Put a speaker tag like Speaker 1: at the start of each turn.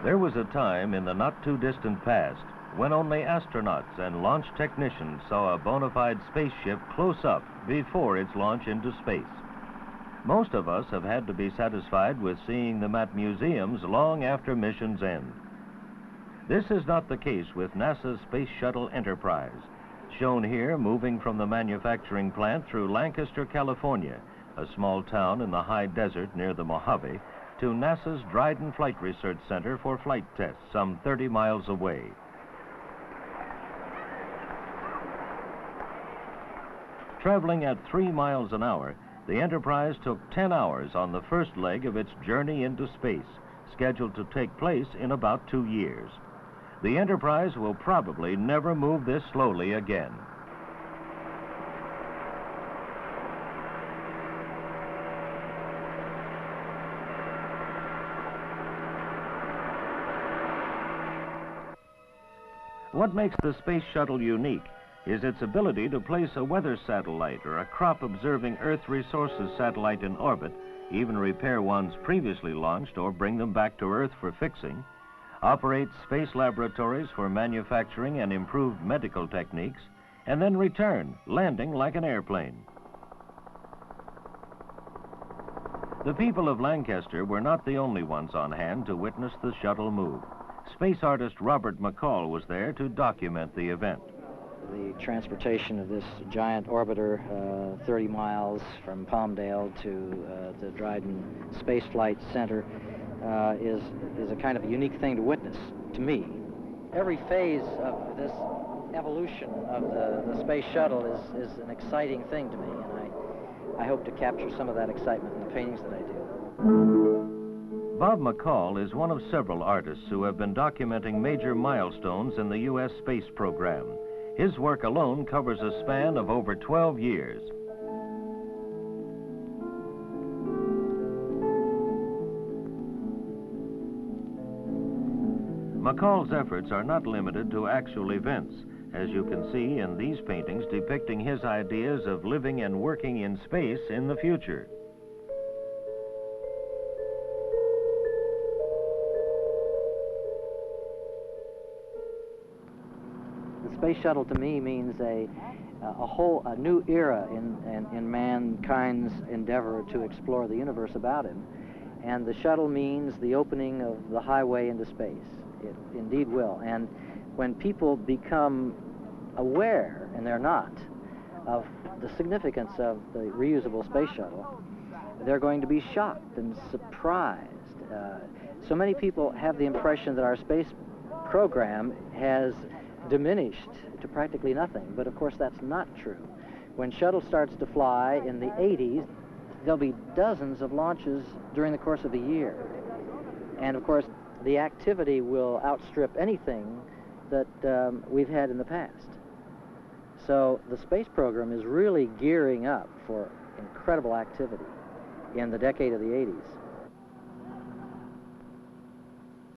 Speaker 1: There was a time in the not-too-distant past when only astronauts and launch technicians saw a bona fide spaceship close up before its launch into space. Most of us have had to be satisfied with seeing them at museums long after missions end. This is not the case with NASA's Space Shuttle Enterprise, shown here moving from the manufacturing plant through Lancaster, California, a small town in the high desert near the Mojave, to NASA's Dryden Flight Research Center for flight tests some 30 miles away. Traveling at 3 miles an hour, the Enterprise took 10 hours on the first leg of its journey into space, scheduled to take place in about 2 years. The Enterprise will probably never move this slowly again. What makes the Space Shuttle unique is its ability to place a weather satellite or a crop-observing Earth resources satellite in orbit, even repair ones previously launched or bring them back to Earth for fixing, operate space laboratories for manufacturing and improved medical techniques, and then return, landing like an airplane. The people of Lancaster were not the only ones on hand to witness the shuttle move. Space artist Robert McCall was there to document the event.
Speaker 2: The transportation of this giant orbiter 30 miles from Palmdale to the Dryden Space Flight Center is a kind of a unique thing to witness, to me. Every phase of this evolution of the space shuttle is an exciting thing to me, and I hope to capture some of that excitement in the paintings that I do.
Speaker 1: Bob McCall is one of several artists who have been documenting major milestones in the U.S. space program. His work alone covers a span of over 12 years. McCall's efforts are not limited to actual events, as you can see in these paintings depicting his ideas of living and working in space in the future.
Speaker 2: The space shuttle to me means a new era in mankind's endeavor to explore the universe about him. And the shuttle means the opening of the highway into space. It indeed will. And when people become aware, and they're not, of the significance of the reusable space shuttle, they're going to be shocked and surprised. So many people have the impression that our space program has diminished to practically nothing, but of course that's not true. When Shuttle starts to fly in the 80s, there'll be dozens of launches during the course of a year. And of course, the activity will outstrip anything that we've had in the past. So the space program is really gearing up for incredible activity in the decade of the 80s.